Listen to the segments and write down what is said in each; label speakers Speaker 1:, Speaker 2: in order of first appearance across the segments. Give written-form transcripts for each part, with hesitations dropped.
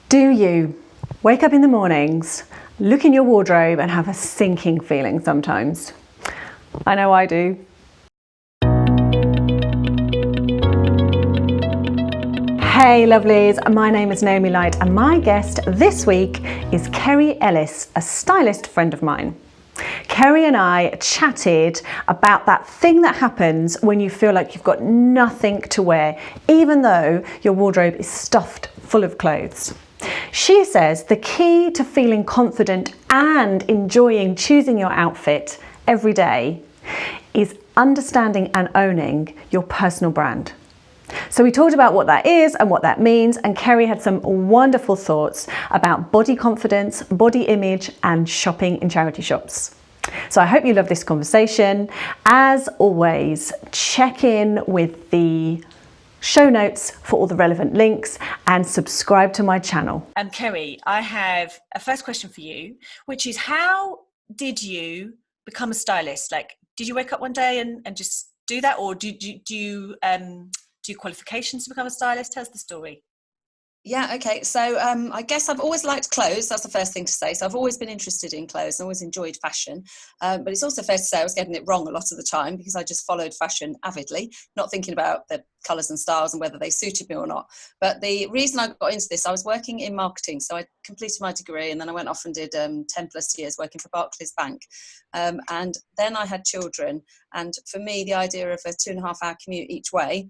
Speaker 1: Do you wake up in the mornings, look in your wardrobe and have a sinking feeling sometimes? I know I do. Hey lovelies, my name is Naomi Light and my guest this week is Kerrie Ellis, a stylist friend of mine. Kerrie and I chatted about that thing that happens when you feel like you've got nothing to wear, even though your wardrobe is stuffed full of clothes. She says the key to feeling confident and enjoying choosing your outfit every day is understanding and owning your personal brand. So we talked about what that is and what that means, and Kerrie had some wonderful thoughts about body confidence, body image and shopping in charity shops. So I hope you love this conversation. As always, check in with the show notes for all the relevant links and subscribe to my channel.
Speaker 2: Kerrie, I have a first question for you, which is how did you become a stylist? Like, did you wake up one day and just do that, or do you qualifications to become a stylist? Tell us the story.
Speaker 3: Yeah, okay. So I guess I've always liked clothes. That's the first thing to say. So I've always been interested in clothes and always enjoyed fashion. But it's also fair to say I was getting it wrong a lot of the time because I just followed fashion avidly, not thinking about the colours and styles and whether they suited me or not. But the reason I got into this, I was working in marketing. So I completed my degree and then I went off and did 10 plus years working for Barclays Bank. And then I had children. And for me, the idea of a 2.5 hour commute each way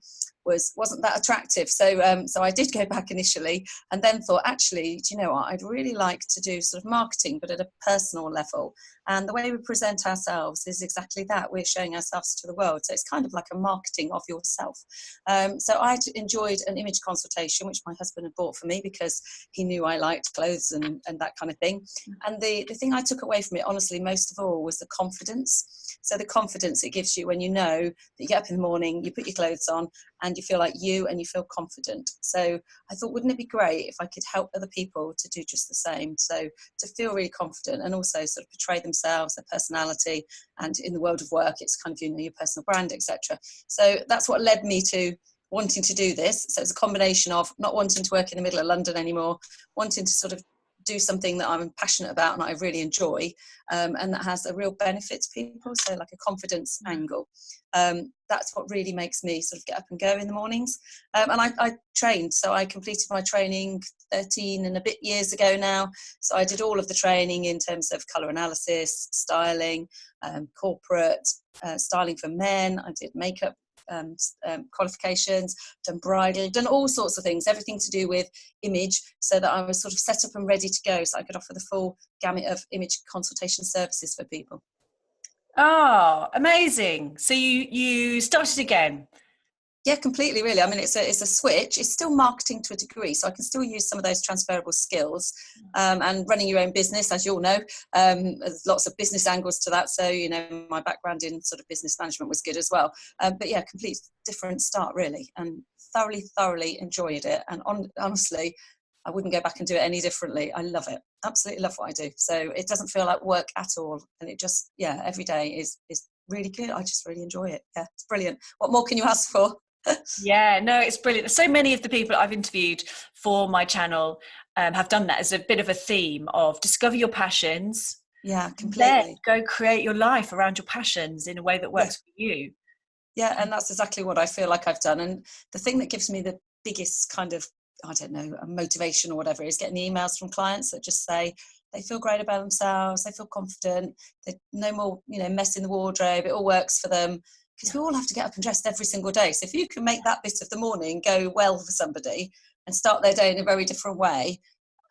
Speaker 3: wasn't that attractive. So I did go back initially and then thought, actually, do you know what? I'd really like to do sort of marketing, but at a personal level. And the way we present ourselves is exactly that. We're showing ourselves to the world. So it's kind of like a marketing of yourself. So I enjoyed an image consultation, which my husband had bought for me because he knew I liked clothes and that kind of thing. And the thing I took away from it, honestly, most of all, was the confidence. So the confidence it gives you when you know that you get up in the morning, you put your clothes on and you feel like you and you feel confident. So I thought, wouldn't it be great if I could help other people to do just the same? So to feel really confident and also sort of portray themselves, their personality, and in the world of work, it's kind of, you know, your personal brand, etc. So that's what led me to wanting to do this. So it's a combination of not wanting to work in the middle of London anymore, wanting to sort of do something that I'm passionate about and I really enjoy, and that has a real benefit to people, so like a confidence angle. That's what really makes me sort of get up and go in the mornings. And I trained, so I completed my training 13 and a bit years ago now. So I did all of the training in terms of colour analysis, styling, corporate, styling for men. I did makeup qualifications, done bridal, done all sorts of things, everything to do with image, so that I was sort of set up and ready to go so I could offer the full gamut of image consultation services for people.
Speaker 2: Oh, amazing. So you started again.
Speaker 3: Yeah, completely, really. I mean, it's a switch. It's still marketing to a degree, so I can still use some of those transferable skills. And running your own business, as you all know, there's lots of business angles to that. So, you know, my background in sort of business management was good as well. But yeah, complete different start, really, and thoroughly enjoyed it. And honestly, I wouldn't go back and do it any differently. I love it. Absolutely love what I do. So it doesn't feel like work at all. And it just, yeah, every day is really good. I just really enjoy it. Yeah, it's brilliant. What more can you ask for?
Speaker 2: Yeah, no, it's brilliant. So many of the people I've interviewed for my channel have done that as a bit of a theme of discover your passions.
Speaker 3: Yeah, completely.
Speaker 2: Then go create your life around your passions in a way that works for you.
Speaker 3: Yeah, and that's exactly what I feel like I've done. And the thing that gives me the biggest kind of, I don't know, a motivation or whatever is getting the emails from clients that just say they feel great about themselves, they feel confident, they no more, you know, mess in the wardrobe, it all works for them. Because we all have to get up and dress every single day. So if you can make that bit of the morning go well for somebody and start their day in a very different way,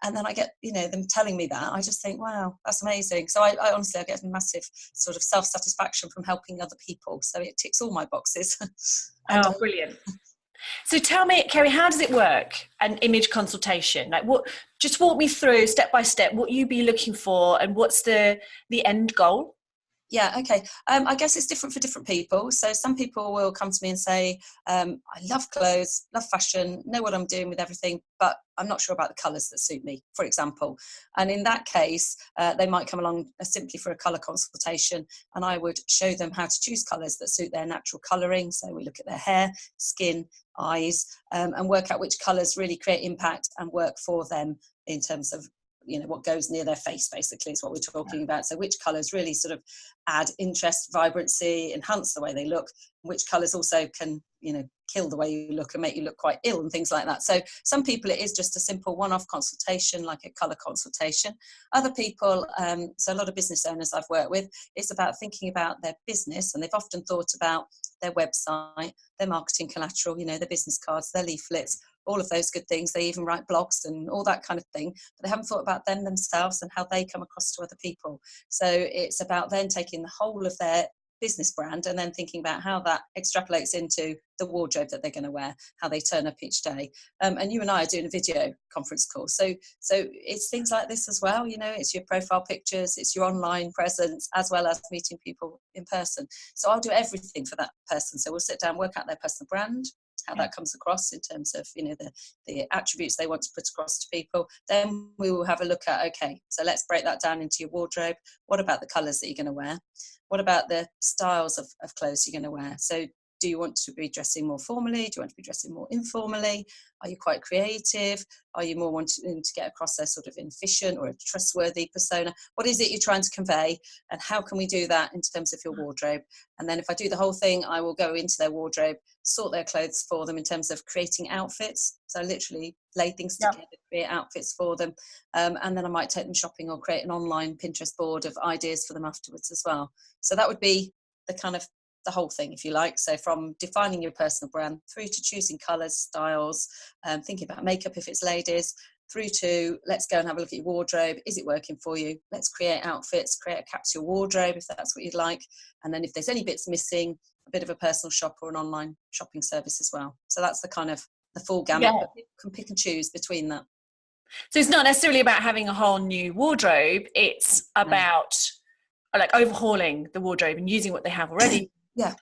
Speaker 3: and then I get, you know, them telling me that, I just think, wow, that's amazing. So I honestly, I get a massive sort of self-satisfaction from helping other people. So it ticks all my boxes.
Speaker 2: Oh, brilliant. So tell me, Kerrie, how does it work? An image consultation? Like, what? Just walk me through step by step what you'd be looking for, and what's the end goal?
Speaker 3: Yeah, okay. I guess it's different for different people. So some people will come to me and say, I love clothes, love fashion, know what I'm doing with everything, but I'm not sure about the colours that suit me, for example. And in that case, they might come along simply for a colour consultation, and I would show them how to choose colours that suit their natural colouring. So we look at their hair, skin, eyes, and work out which colours really create impact and work for them in terms of, you know, what goes near their face, basically, is what we're talking about. So which colours really sort of add interest, vibrancy, enhance the way they look, which colours also can, you know, kill the way you look and make you look quite ill and things like that. So some people it is just a simple one-off consultation, like a colour consultation. Other people, so a lot of business owners I've worked with, it's about thinking about their business, and they've often thought about their website, their marketing collateral, you know, their business cards, their leaflets, all of those good things. They even write blogs and all that kind of thing, but they haven't thought about them themselves and how they come across to other people. So it's about then taking the whole of their business brand and then thinking about how that extrapolates into the wardrobe that they're going to wear, how they turn up each day. And you and I are doing a video conference call. So it's things like this as well. You know, it's your profile pictures, it's your online presence, as well as meeting people in person. So I'll do everything for that person. So we'll sit down, work out their personal brand, how that comes across in terms of, you know, the attributes they want to put across to people. Then we will have a look at, okay, so let's break that down into your wardrobe. What about the colours that you're going to wear? What about the styles of clothes you're going to wear? So do you want to be dressing more formally? Do you want to be dressing more informally? Are you quite creative? Are you more wanting to get across a sort of efficient or a trustworthy persona? What is it you're trying to convey? And how can we do that in terms of your wardrobe? And then if I do the whole thing, I will go into their wardrobe, sort their clothes for them in terms of creating outfits. So literally lay things together, create outfits for them. And then I might take them shopping or create an online Pinterest board of ideas for them afterwards as well. So that would be the kind of the whole thing, if you like. So from defining your personal brand through to choosing colours, styles, thinking about makeup if it's ladies, through to let's go and have a look at your wardrobe. Is it working for you? Let's create outfits, create a capsule wardrobe if that's what you'd like. And then if there's any bits missing, a bit of a personal shop or an online shopping service as well. So that's the kind of the full gamut, but people can pick and choose between that.
Speaker 2: So it's not necessarily about having a whole new wardrobe. It's about like overhauling the wardrobe and using what they have already.
Speaker 3: Yeah,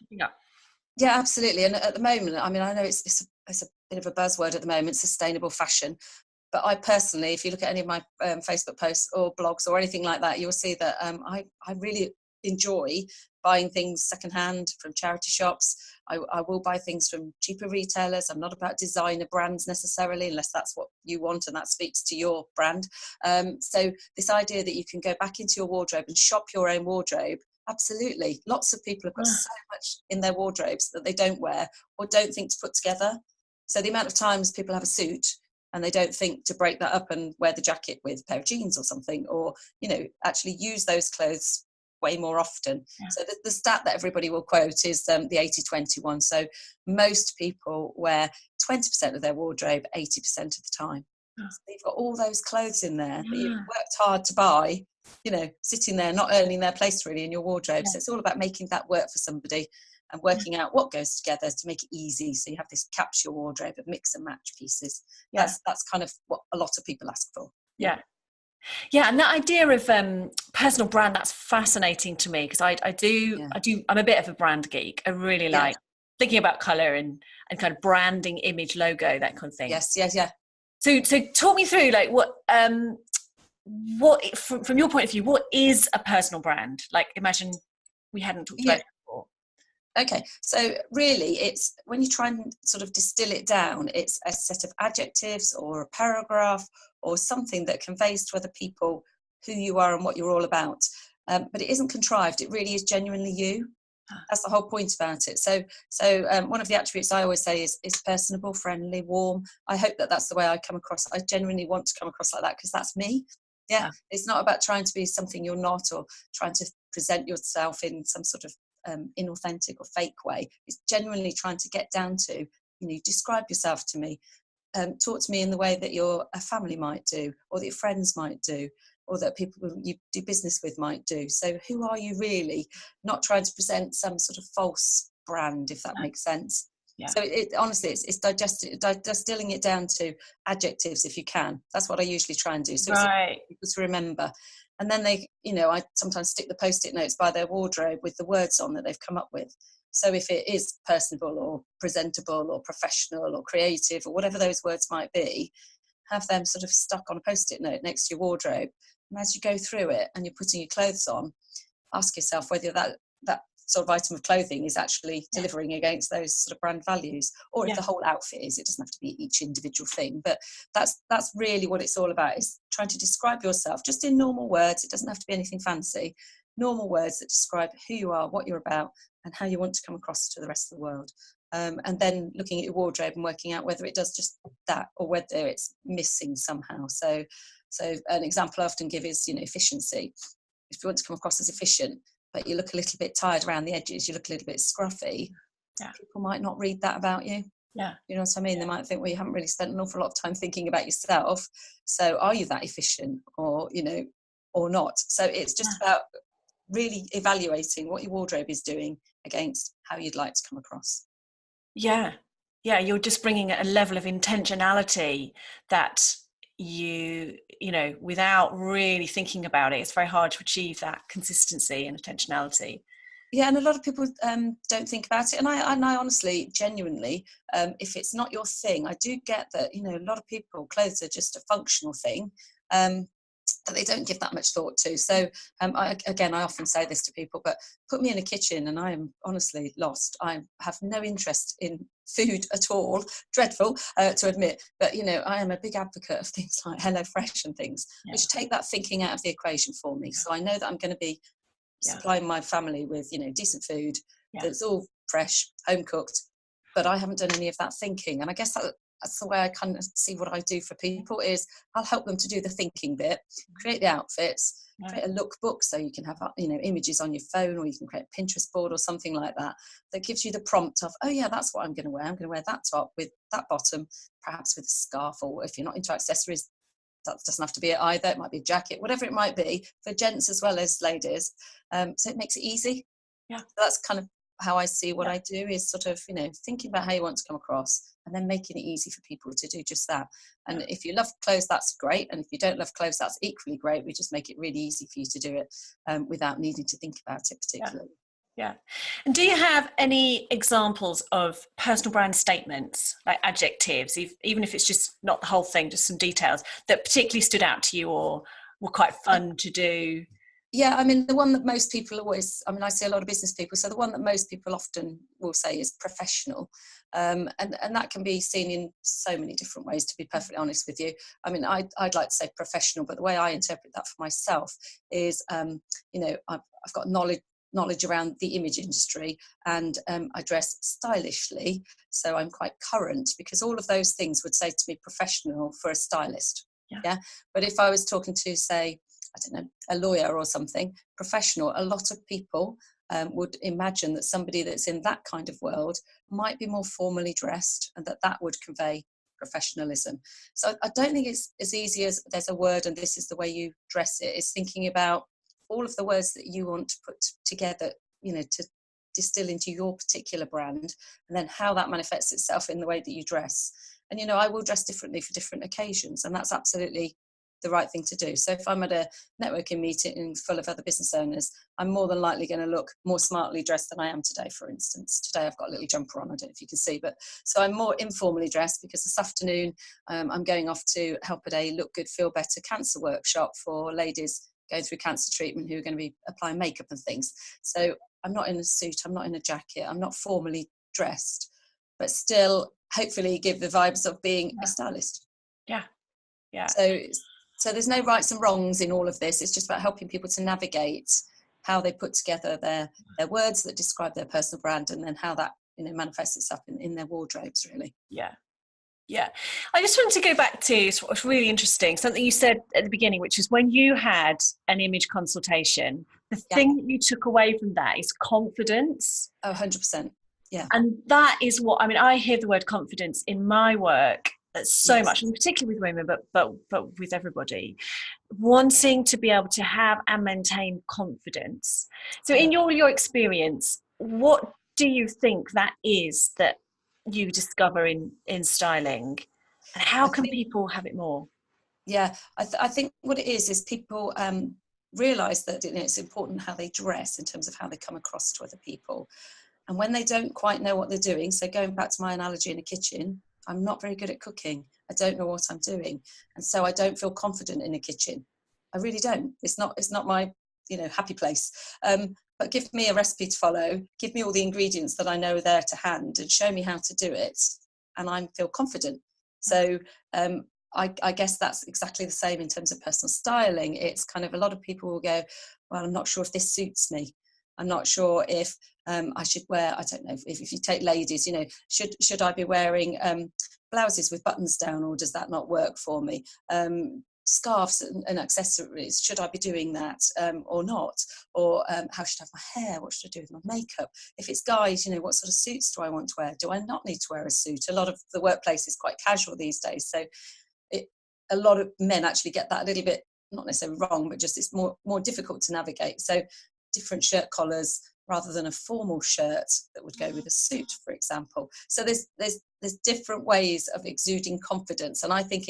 Speaker 3: absolutely. And at the moment, I mean, I know it's a bit of a buzzword at the moment, sustainable fashion. But I personally, if you look at any of my Facebook posts or blogs or anything like that, you'll see that I really enjoy buying things secondhand from charity shops. I will buy things from cheaper retailers. I'm not about designer brands necessarily, unless that's what you want and that speaks to your brand. So this idea that you can go back into your wardrobe and shop your own wardrobe, absolutely. Lots of people have got so much in their wardrobes that they don't wear or don't think to put together. So the amount of times people have a suit and they don't think to break that up and wear the jacket with a pair of jeans or something, or, you know, actually use those clothes way more often. So the stat that everybody will quote is the 80-20 one. So most people wear 20% of their wardrobe 80% of the time. So they've got all those clothes in there that you've worked hard to buy, you know, sitting there, not earning their place really in your wardrobe. So it's all about making that work for somebody and working out what goes together to make it easy. So you have this capsule wardrobe of mix and match pieces. That's kind of what a lot of people ask for.
Speaker 2: Yeah, and that idea of personal brand, that's fascinating to me, because I'm a bit of a brand geek. I really like thinking about colour and kind of branding, image, logo, that kind of thing.
Speaker 3: Yes.
Speaker 2: So talk me through, like, what from your point of view, what is a personal brand? Like, imagine we hadn't talked about it before.
Speaker 3: Okay, so really it's when you try and sort of distill it down, it's a set of adjectives or a paragraph or something that conveys to other people who you are and what you're all about. But it isn't contrived, it really is genuinely you. That's the whole point about it. So one of the attributes I always say is personable, friendly, warm. I hope that that's the way I come across. I genuinely want to come across like that because that's me. Yeah, it's not about trying to be something you're not or trying to present yourself in some sort of inauthentic or fake way. It's genuinely trying to get down to, you know, describe yourself to me. Talk to me in the way that your family might do, or that your friends might do, or that people you do business with might do. So who are you really? Not trying to present some sort of false brand, if that makes sense. Yeah. So honestly, it's distilling it down to adjectives if you can. That's what I usually try and do. So it's people to remember. And then they, I sometimes stick the post-it notes by their wardrobe with the words on that they've come up with. So if it is personable or presentable or professional or creative or whatever those words might be, have them sort of stuck on a post-it note next to your wardrobe. And as you go through it and you're putting your clothes on, ask yourself whether that sort of item of clothing is actually delivering against those sort of brand values, or if the whole outfit is. It doesn't have to be each individual thing, but that's really what it's all about, is trying to describe yourself just in normal words. It doesn't have to be anything fancy. Normal words that describe who you are, what you're about, and how you want to come across to the rest of the world. And then looking at your wardrobe and working out whether it does just that or whether it's missing somehow. So an example I often give is, efficiency. If you want to come across as efficient, but you look a little bit tired around the edges, you look a little bit scruffy, people might not read that about you.
Speaker 2: Yeah.
Speaker 3: You know what I mean? They might think, well, you haven't really spent an awful lot of time thinking about yourself. So are you that efficient, or, or not? So it's just about really evaluating what your wardrobe is doing against how you'd like to come across.
Speaker 2: Yeah. You're just bringing a level of intentionality that you without really thinking about it, it's very hard to achieve that consistency and intentionality.
Speaker 3: Yeah, and a lot of people don't think about it. And I honestly, genuinely, if it's not your thing, I do get that, a lot of people, clothes are just a functional thing that they don't give that much thought to. So I often say this to people, but put me in a kitchen and I am honestly lost. I have no interest in food at all. Dreadful to admit, but I am a big advocate of things like HelloFresh and things, which take that thinking out of the equation for me. So I know that I'm going to be supplying my family with decent food that's all fresh, home cooked, but I haven't done any of that thinking. And I guess that's the way I kind of see what I do for people, is I'll help them to do the thinking bit, create the outfits, create a lookbook, so you can have images on your phone, or you can create a Pinterest board or something like that gives you the prompt of, oh yeah, that's what I'm going to wear. I'm going to wear that top with that bottom, perhaps with a scarf, or if you're not into accessories, that doesn't have to be it either. It might be a jacket, whatever it might be, for gents as well as ladies. So it makes it easy.
Speaker 2: Yeah.
Speaker 3: So that's kind of how I see what I do, is sort of, thinking about how you want to come across and then making it easy for people to do just that. And if you love clothes, that's great. And if you don't love clothes, that's equally great. We just make it really easy for you to do it without needing to think about it particularly.
Speaker 2: Yeah. And do you have any examples of personal brand statements, like adjectives, even if it's just not the whole thing, just some details that particularly stood out to you or were quite fun to do?
Speaker 3: Yeah, I mean, the one that most people always, I see a lot of business people, so the one that most people often will say is professional. And that can be seen in so many different ways, to be perfectly honest with you. I mean, I'd like to say professional, but the way I interpret that for myself is, I've got knowledge around the image industry, and I dress stylishly, so I'm quite current, because all of those things would say to me professional for a stylist. Yeah. But if I was talking to, say, I don't know, a lawyer or something, professional, a lot of people would imagine that somebody that's in that kind of world might be more formally dressed, and that would convey professionalism. So I don't think it's as easy as there's a word and this is the way you dress it. It's thinking about all of the words that you want to put together, to distill into your particular brand, and then how that manifests itself in the way that you dress. And, I will dress differently for different occasions, and that's absolutely the right thing to do. So if I'm at a networking meeting full of other business owners, I'm more than likely going to look more smartly dressed than I am today, for instance. Today I've got a little jumper on, I don't know if you can see, but so I'm more informally dressed, because this afternoon I'm going off to help at a Look Good, Feel Better cancer workshop for ladies going through cancer treatment who are going to be applying makeup and things. So I'm not in a suit, I'm not in a jacket, I'm not formally dressed, but still hopefully give the vibes of being a stylist.
Speaker 2: Yeah.
Speaker 3: So there's no rights and wrongs in all of this. It's just about helping people to navigate how they put together their words that describe their personal brand, and then how that manifests itself in their wardrobes, really.
Speaker 2: Yeah. I just wanted to go back to what's really interesting, something you said at the beginning, which is when you had an image consultation, the thing that you took away from that is confidence.
Speaker 3: Oh, 100%. Yeah.
Speaker 2: And that is what, I hear the word confidence in my work so much, and particularly with women, but with everybody, wanting to be able to have and maintain confidence. So in your experience, what do you think that is that you discover in styling, and how can people have it more?
Speaker 3: Yeah, I think what it is people realise that it's important how they dress in terms of how they come across to other people. And when they don't quite know what they're doing, so going back to my analogy in a kitchen, I'm not very good at cooking. I don't know what I'm doing. And so I don't feel confident in a kitchen. I really don't. It's not my, happy place. But give me a recipe to follow, give me all the ingredients that I know are there to hand, and show me how to do it, and I feel confident. So I guess that's exactly the same in terms of personal styling. It's kind of, a lot of people will go, well, I'm not sure if this suits me. I'm not sure if I should wear, I don't know, if you take ladies, should I be wearing blouses with buttons down, or does that not work for me? Scarves and accessories, should I be doing that or not? Or how should I have my hair? What should I do with my makeup? If it's guys, what sort of suits do I want to wear? Do I not need to wear a suit? A lot of the workplace is quite casual these days, so a lot of men actually get that a little bit, not necessarily wrong, but just it's more difficult to navigate. So different shirt collars rather than a formal shirt that would go with a suit, for example. So there's different ways of exuding confidence, and I think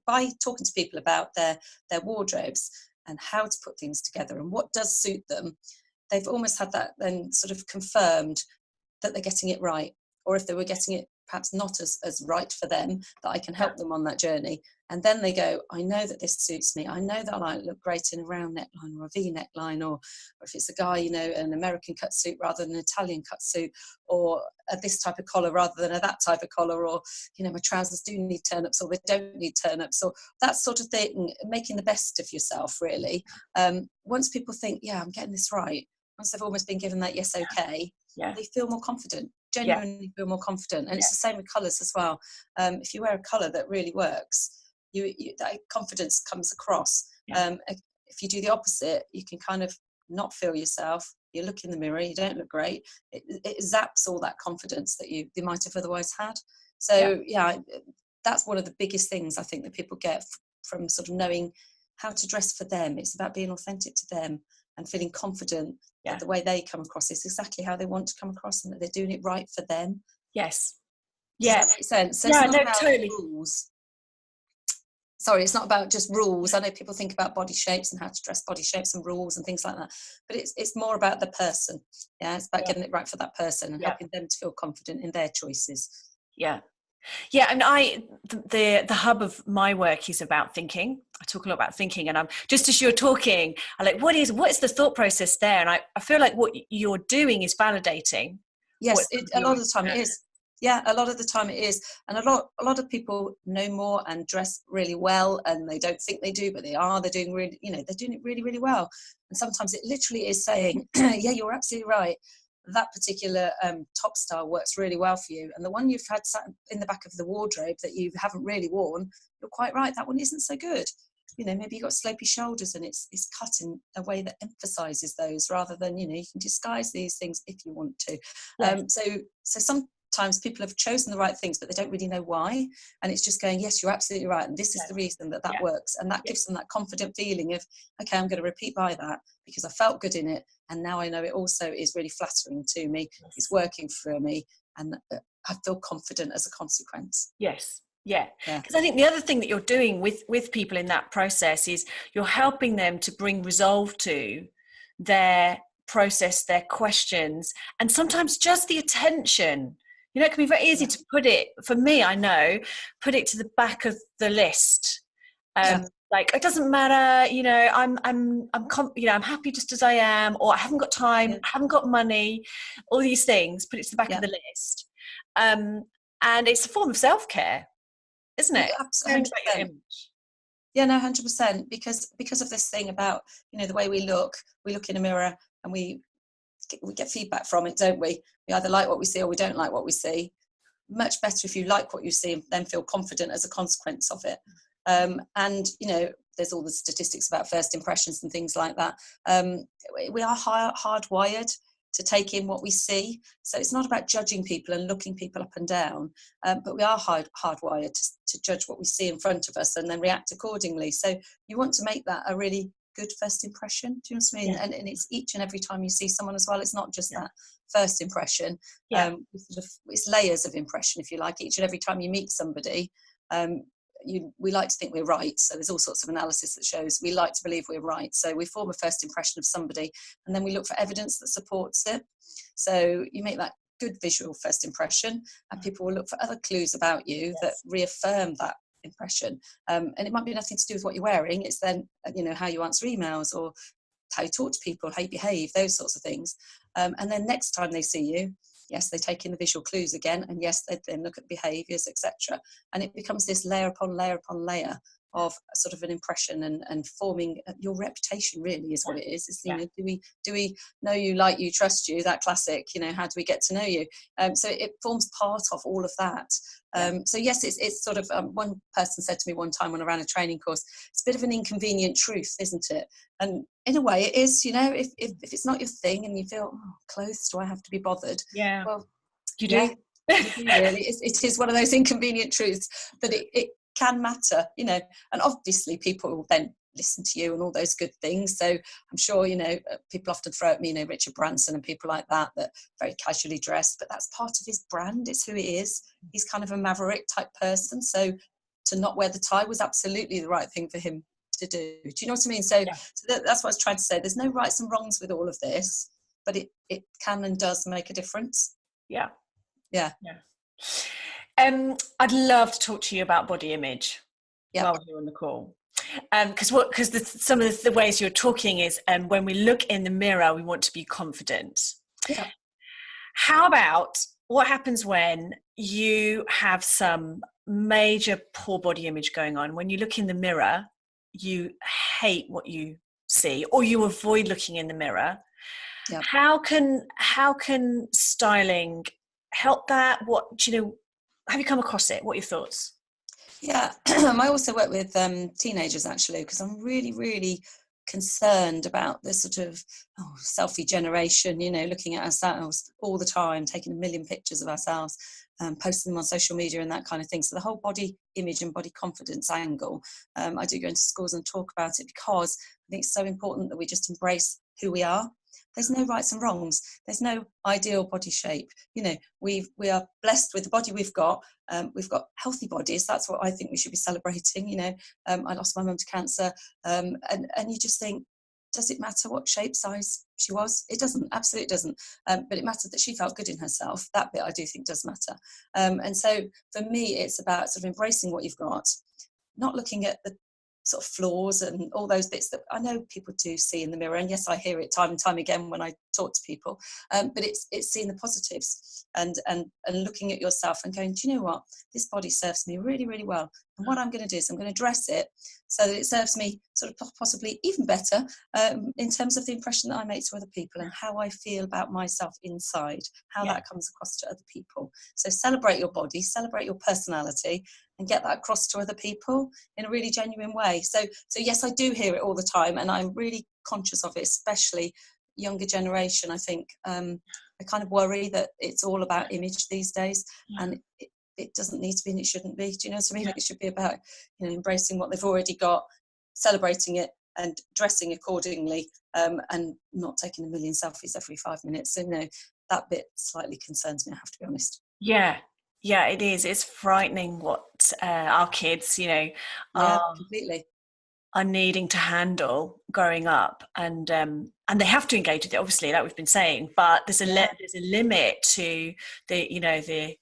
Speaker 3: by talking to people about their wardrobes and how to put things together and what does suit them, they've almost had that then sort of confirmed that they're getting it right, or if they were getting it perhaps not as right for them, that I can help them on that journey. And then they go, I know that this suits me. I know that I might look great in a round neckline or a V neckline, or if it's a guy, an American cut suit rather than an Italian cut suit, or this type of collar rather than that type of collar, or, my trousers do need turn-ups or they don't need turn-ups, or that sort of thing, making the best of yourself, really. Once people think, yeah, I'm getting this right, once they've almost been given that yes, okay, they feel more confident, genuinely feel more confident. And it's the same with colours as well. If you wear a colour that really works, you that confidence comes across. If you do the opposite, you can kind of not feel yourself. You look in the mirror, you don't look great. It zaps all that confidence that they might have otherwise had. So that's one of the biggest things I think that people get from sort of knowing how to dress for them. It's about being authentic to them and feeling confident that the way they come across is exactly how they want to come across, and that they're doing it right for them.
Speaker 2: Yes.
Speaker 3: Does that make sense? So it's not about rules. Sorry, it's not about just rules. I know people think about body shapes and how to dress body shapes and rules and things like that, but it's more about the person. It's about getting it right for that person and helping them to feel confident in their choices.
Speaker 2: And the hub of my work is about thinking. I talk a lot about thinking, and I'm just as you're talking, I'm like, what is the thought process there? And I feel like what you're doing is validating.
Speaker 3: Yes, a lot of the time it is. Yeah, a lot of the time it is. And a lot of people know more and dress really well, and they don't think they do, but they are. They're doing really, they're doing it really, really well. And sometimes it literally is saying, yeah, you're absolutely right. That particular top style works really well for you. And the one you've had sat in the back of the wardrobe that you haven't really worn, you're quite right, that one isn't so good. Maybe you've got slopey shoulders and it's cut in a way that emphasizes those, rather than, you can disguise these things if you want to. So sometimes people have chosen the right things, but they don't really know why. And it's just going, yes, you're absolutely right. And this is the reason that works. And that gives them that confident feeling of, okay, I'm going to repeat by that because I felt good in it. And now I know it also is really flattering to me. It's working for me. And I feel confident as a consequence.
Speaker 2: Yes. Because I think the other thing that you're doing with people in that process is you're helping them to bring resolve to their process, their questions, and sometimes just the attention. It can be very easy to put it, for me, I know, put it to the back of the list. Like, it doesn't matter, I'm happy just as I am, or I haven't got time, I haven't got money, all these things, put it to the back of the list. And it's a form of self-care, isn't it?
Speaker 3: Absolutely. Yeah, no, 100%. Because of this thing about, the way we look in a mirror and we get feedback from it, don't we? We either like what we see or we don't like what we see. Much better if you like what you see and then feel confident as a consequence of it. And, there's all the statistics about first impressions and things like that. We are hardwired to take in what we see. So it's not about judging people and looking people up and down, but we are hardwired to judge what we see in front of us and then react accordingly. So you want to make that a really good first impression. Do you know what I mean? And it's each and every time you see someone as well. It's not just that first impression. It's layers of impression, if you like. Each and every time you meet somebody, we like to think we're right. So there's all sorts of analysis that shows we like to believe we're right. So we form a first impression of somebody, and then we look for evidence that supports it. So you make that good visual first impression, and people will look for other clues about you that reaffirm that impression. And it might be nothing to do with what you're wearing. It's then, how you answer emails, or how you talk to people, how you behave, those sorts of things. And then next time they see you, yes, they take in the visual clues again, and yes, they then look at behaviours, etc. And it becomes this layer upon layer upon layer of sort of an impression, and forming your reputation. Really is what it is. It's, do we know you, like you, trust you? That classic, how do we get to know you? So it forms part of all of that. So yes, it's sort of, one person said to me one time when I ran a training course, it's a bit of an inconvenient truth, isn't it? And in a way it is. If it's not your thing and you feel, oh, clothes, do I have to be bothered?
Speaker 2: Yeah.
Speaker 3: Well,
Speaker 2: you do.
Speaker 3: Yeah, you do really. It is one of those inconvenient truths, but it can matter, and obviously people will then listen to you and all those good things. So I'm sure, people often throw at me, Richard Branson and people like that very casually dressed, but that's part of his brand. It's who he is. He's kind of a maverick type person. So to not wear the tie was absolutely the right thing for him to do. Do you know what I mean? So that's what I was trying to say. There's no rights and wrongs with all of this, but it can and does make a difference.
Speaker 2: Yeah.
Speaker 3: Yeah.
Speaker 2: I'd love to talk to you about body image while we're on the call. Because some of the ways you're talking is when we look in the mirror, we want to be confident.
Speaker 3: Yeah.
Speaker 2: How about what happens when you have some major poor body image going on? When you look in the mirror, you hate what you see, or you avoid looking in the mirror. Yeah. How can styling help that? Have you come across it? What are your thoughts?
Speaker 3: Yeah, I also work with teenagers actually, because I'm really, really concerned about this sort of selfie generation, looking at ourselves all the time, taking a million pictures of ourselves, posting them on social media and that kind of thing. So the whole body image and body confidence angle, I do go into schools and talk about it, because I think it's so important that we just embrace who we are. There's no rights and wrongs. There's no ideal body shape. We are blessed with the body we've got. We've got healthy bodies. That's what I think we should be celebrating. I lost my mum to cancer, and you just think, does it matter what shape, size she was? It doesn't. Absolutely doesn't. But it mattered that she felt good in herself. That bit I do think does matter. And so for me, it's about sort of embracing what you've got, not looking at the sort of flaws and all those bits that I know people do see in the mirror. And yes, I hear it time and time again when I talk to people. But it's seeing the positives and looking at yourself and going, do you know what? This body serves me really, really well. And what I'm going to do is I'm going to dress it so that it serves me sort of possibly even better in terms of the impression that I make to other people and how I feel about myself inside, how that comes across to other people. So celebrate your body, celebrate your personality, and get that across to other people in a really genuine way. So yes, I do hear it all the time, and I'm really conscious of it, especially younger generation. I think I kind of worry that it's all about image these days, and it doesn't need to be, and it shouldn't be. Do you know what I mean? It should be about embracing what they've already got, celebrating it, and dressing accordingly, and not taking a million selfies every 5 minutes. So that bit slightly concerns me, I have to be honest.
Speaker 2: Yeah, it is. It's frightening what our kids,
Speaker 3: completely
Speaker 2: are needing to handle growing up, and they have to engage with it, obviously, like we've been saying. But there's a limit to the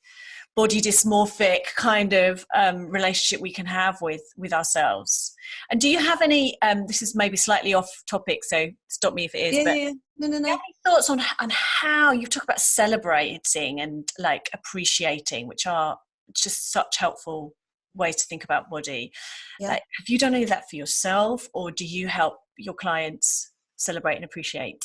Speaker 2: body dysmorphic kind of relationship we can have with ourselves. And do you have any? This is maybe slightly off topic, so stop me if it is.
Speaker 3: No.
Speaker 2: Any thoughts on how you talk about celebrating and like appreciating, which are just such helpful ways to think about body? Like, have you done any of that for yourself, or do you help your clients celebrate and appreciate?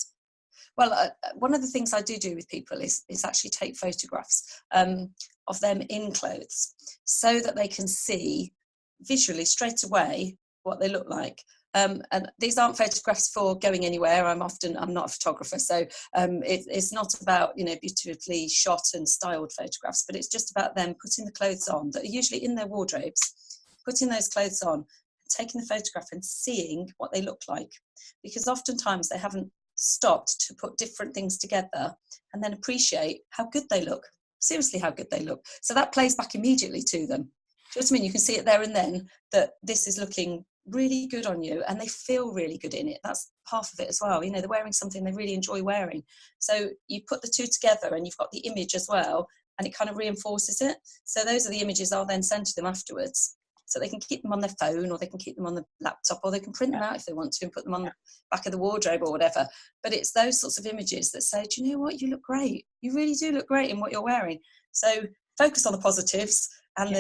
Speaker 3: Well, one of the things I do with people is actually take photographs of them in clothes, so that they can see visually straight away what they look like. And these aren't photographs for going anywhere. I'm not a photographer, so it's not about beautifully shot and styled photographs, but it's just about them putting the clothes on that are usually in their wardrobes, putting those clothes on, taking the photograph and seeing what they look like, because oftentimes they haven't stopped to put different things together and then appreciate how good they look. Seriously, how good they look. So that plays back immediately to them. you know what I mean? You can see it there and then that this is looking really good on you, and they feel really good in it. That's half of it as well. You know, they're wearing something they really enjoy wearing. So you put the two together and you've got the image as well, and it kind of reinforces it. So those are the images I'll then send to them afterwards. So they can keep them on their phone, or they can keep them on the laptop, or they can print them out if they want to and put them on the back of the wardrobe or whatever. But it's those sorts of images that say, do you know what? You look great. You really do look great in what you're wearing. So focus on the positives and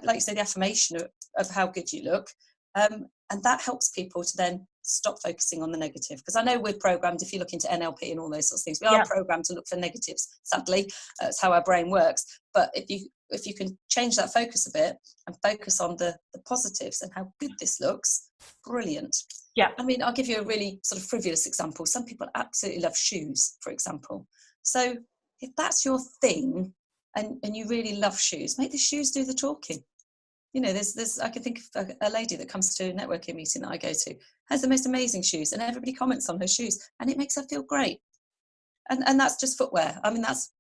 Speaker 3: like you say, the affirmation of how good you look. And that helps people to then stop focusing on the negative. Because I know we're programmed, if you look into NLP and all those sorts of things, we are programmed to look for negatives, sadly. That's how our brain works. But if you can change that focus a bit and focus on the positives and how good this looks, brilliant.
Speaker 2: Yeah.
Speaker 3: I mean, I'll give you a really sort of frivolous example. Some people absolutely love shoes, for example. So if that's your thing and you really love shoes, make the shoes do the talking. You know, there's I can think of a lady that comes to a networking meeting that I go to, has the most amazing shoes, and everybody comments on her shoes, and it makes her feel great. And that's just footwear. I mean, that's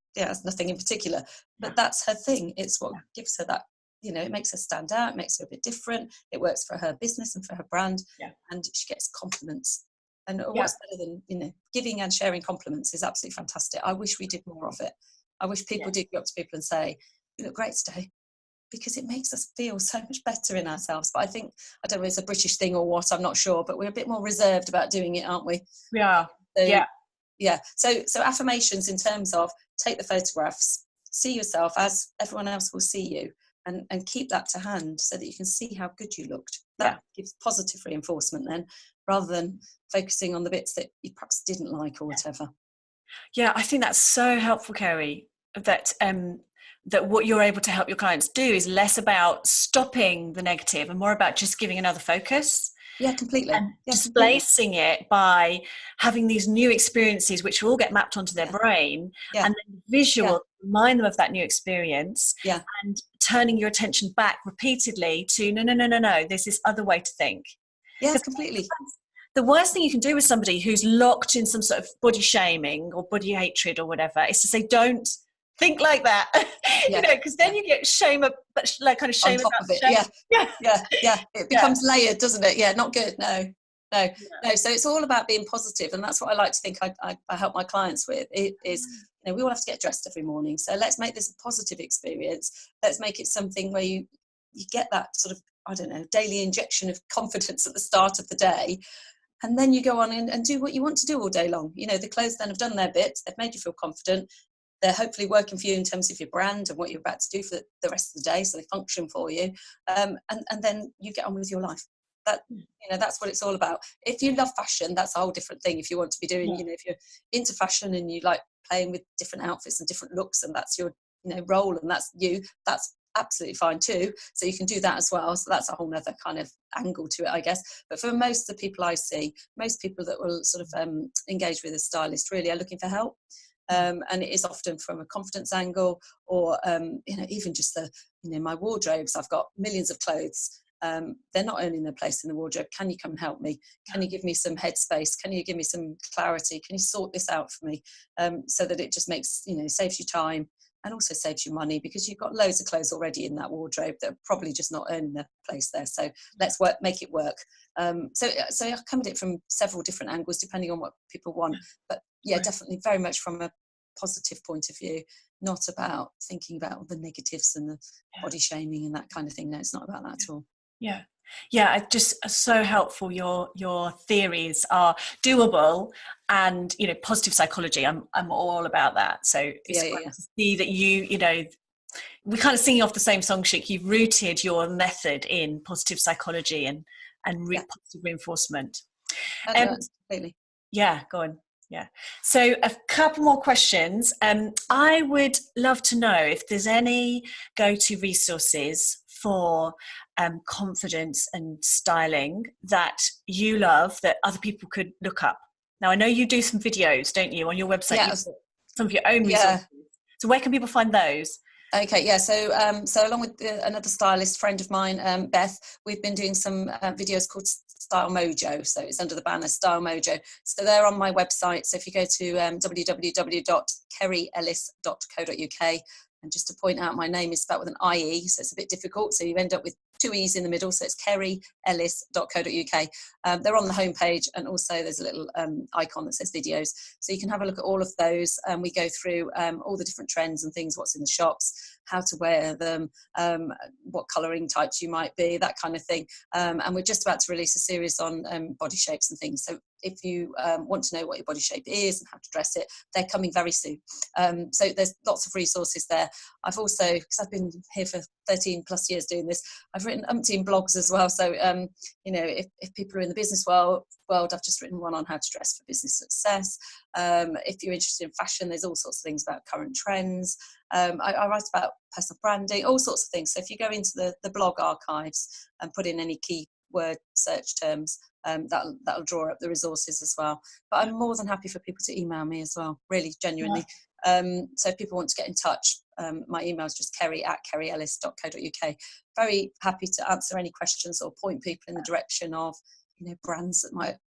Speaker 3: nothing in particular, but that's her thing. It's what gives her that, you know, it makes her stand out, it makes her a bit different, it works for her business and for her brand, and she gets compliments. And what's better than, you know, giving and sharing compliments is absolutely fantastic. I wish we did more of it. I wish people did go up to people and say, you look great today, because it makes us feel so much better in ourselves. But I think, I don't know if it's a British thing or what, I'm not sure, but we're a bit more reserved about doing it, aren't we?
Speaker 2: Yeah.
Speaker 3: So affirmations in terms of take the photographs, see yourself as everyone else will see you, and keep that to hand so that you can see how good you looked. That gives positive reinforcement then, rather than focusing on the bits that you perhaps didn't like or whatever.
Speaker 2: Yeah, I think that's so helpful, Kerrie, that what you're able to help your clients do is less about stopping the negative and more about just giving another focus.
Speaker 3: Yeah, completely.
Speaker 2: And displacing it by having these new experiences which will all get mapped onto their brain, and then visual, remind them of that new experience, and turning your attention back repeatedly to no, there's this other way to think.
Speaker 3: Yeah, completely.
Speaker 2: The worst thing you can do with somebody who's locked in some sort of body shaming or body hatred or whatever is to say, don't think like that. You know, because then you get shame, but like kind of shame
Speaker 3: on top
Speaker 2: about
Speaker 3: of it.
Speaker 2: shame.
Speaker 3: It becomes layered, doesn't it? Yeah, not good. No. So it's all about being positive, and that's what I like to think I help my clients with. It is, you know, we all have to get dressed every morning, so let's make this a positive experience. Let's make it something where you get that sort of, I don't know, daily injection of confidence at the start of the day. And then you go on and do what you want to do all day long. You know, the clothes then have done their bit. They've made you feel confident. They're hopefully working for you in terms of your brand and what you're about to do for the rest of the day. So they function for you. And then you get on with your life. That, you know, that's what it's all about. If you love fashion, that's a whole different thing. If you want to be doing, you know, if you're into fashion and you like playing with different outfits and different looks, and that's your, you know, role, and that's you, that's absolutely fine too. So you can do that as well. So that's a whole nother kind of angle to it, I guess. But for most of the people I see, most people that will sort of engage with a stylist really are looking for help. And it is often from a confidence angle, or you know, even just the, you know, my wardrobes, I've got millions of clothes. They're not earning their place in the wardrobe. Can you come and help me? Can you give me some headspace? Can you give me some clarity? Can you sort this out for me? So that it just makes, you know, saves you time and also saves you money, because you've got loads of clothes already in that wardrobe that are probably just not earning their place there. So let's make it work. So I come at it from several different angles depending on what people want. But yeah, definitely very much from a positive point of view, not about thinking about all the negatives and the body shaming and that kind of thing. No, it's not about that at all.
Speaker 2: Yeah, just so helpful. Your theories are doable, and you know, positive psychology. I'm all about that. So it's great to see that you know, we're kind of singing off the same song sheet. You've rooted your method in positive psychology and positive reinforcement.
Speaker 3: Completely.
Speaker 2: Yeah, go on. Yeah. So a couple more questions. I would love to know if there's any go-to resources for confidence and styling that you love that other people could look up. Now, I know you do some videos, don't you, on your website?
Speaker 3: Yeah.
Speaker 2: You put some of your own resources. So where can people find those?
Speaker 3: Okay, yeah. So along with another stylist friend of mine, Beth, we've been doing some videos called Style Mojo. So it's under the banner Style Mojo. So they're on my website. So if you go to www.kerrieellis.co.uk, And just to point out, my name is spelled with an IE, so it's a bit difficult. So you end up with 2 E's in the middle. So it's kerrieellis.co.uk. They're on the homepage, and also there's a little icon that says videos. So you can have a look at all of those. We go through all the different trends and things, what's in the shops, how to wear them, what colouring types you might be, that kind of thing. And we're just about to release a series on body shapes and things. So if you want to know what your body shape is and how to dress it, they're coming very soon. So there's lots of resources there. I've also, because I've been here for 13 plus years doing this, I've written umpteen blogs as well. So, you know, if people are in the business world, I've just written one on how to dress for business success. If you're interested in fashion, there's all sorts of things about current trends. I write about personal branding, all sorts of things. So if you go into the blog archives and put in any keyword search terms, that'll draw up the resources as well. But I'm more than happy for people to email me as well, really, genuinely. So if people want to get in touch, my email is just kerrieellis.co.uk. Very happy to answer any questions or point people in the direction of, you know, brands that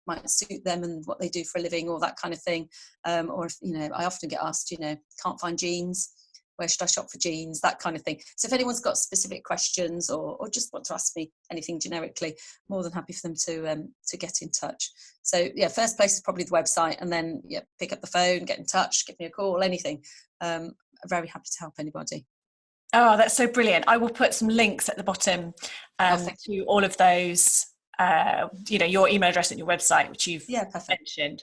Speaker 3: might suit them and what they do for a living, or that kind of thing. Or if, you know, I often get asked, you know, can't find jeans, where should I shop for jeans, that kind of thing. So if anyone's got specific questions or just want to ask me anything generically, more than happy for them to get in touch. So yeah, first place is probably the website, and then yeah, pick up the phone, get in touch, give me a call, anything. I'm very happy to help anybody.
Speaker 2: Oh, that's so brilliant. I will put some links at the bottom to all of those, you know, your email address and your website, which you've mentioned.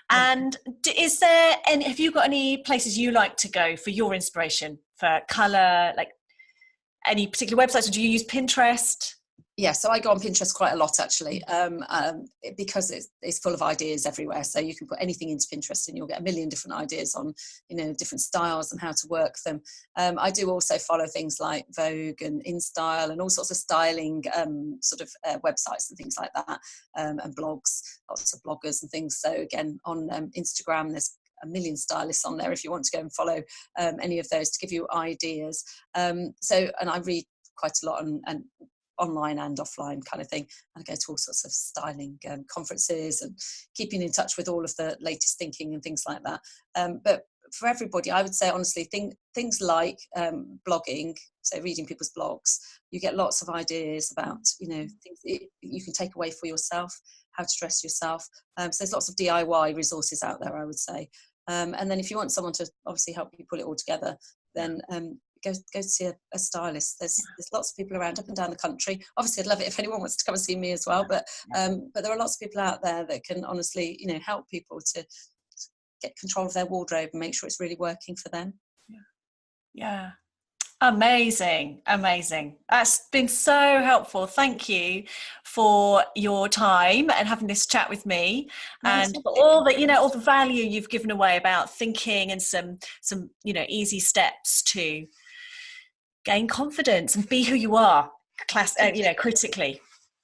Speaker 2: And is there have you got any places you like to go for your inspiration for colour, like any particular websites, or do you use Pinterest?
Speaker 3: Yeah, so I go on Pinterest quite a lot, actually, because it's full of ideas everywhere. So you can put anything into Pinterest and you'll get a million different ideas on, you know, different styles and how to work them. I do also follow things like Vogue and InStyle and all sorts of styling websites and things like that, and blogs, lots of bloggers and things. So again, on Instagram, there's a million stylists on there if you want to go and follow any of those to give you ideas. And I read quite a lot and online and offline kind of thing, and I go to all sorts of styling conferences and keeping in touch with all of the latest thinking and things like that. But for everybody, I would say honestly, things like blogging, so reading people's blogs, you get lots of ideas about, you know, things that you can take away for yourself, how to dress yourself. So there's lots of DIY resources out there, I would say. And then if you want someone to obviously help you pull it all together, then go see a stylist. There's lots of people around up and down the country. Obviously, I'd love it if anyone wants to come and see me as well. But there are lots of people out there that can honestly, you know, help people to get control of their wardrobe and make sure it's really working for them.
Speaker 2: Yeah. Amazing. That's been so helpful. Thank you for your time and having this chat with me, and for all the, you know, all the value you've given away about thinking and some, you know, easy steps to gain confidence and be who you are, you know, critically.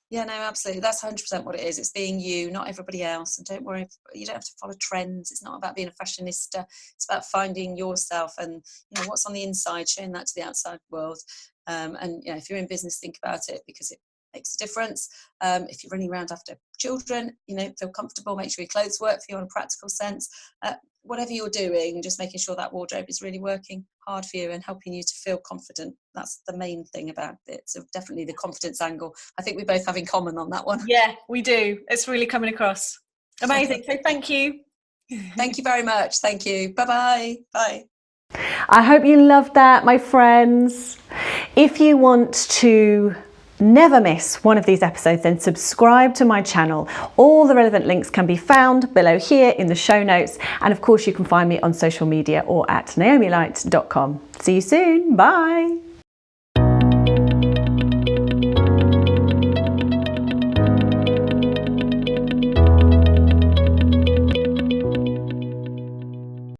Speaker 3: Yeah, no, absolutely. That's 100% what it is. It's being you, not everybody else. And don't worry, you don't have to follow trends. It's not about being a fashionista. It's about finding yourself and, you know, what's on the inside, showing that to the outside world. And, you know, if you're in business, think about it, because it makes a difference. If you're running around after children, you know, feel comfortable, make sure your clothes work for you in a practical sense. Whatever you're doing, just making sure that wardrobe is really working hard for you and helping you to feel confident. That's the main thing about it. So definitely the confidence angle, I think we both have in common on that one.
Speaker 2: Yeah, we do. It's really coming across. Amazing. So thank you.
Speaker 3: Thank you very much. Thank you. Bye-bye. Bye.
Speaker 1: I hope you loved that, my friends. If you want to never miss one of these episodes, then subscribe to my channel. All the relevant links can be found below here in the show notes. And of course, you can find me on social media or at naomilight.com. See you soon. Bye.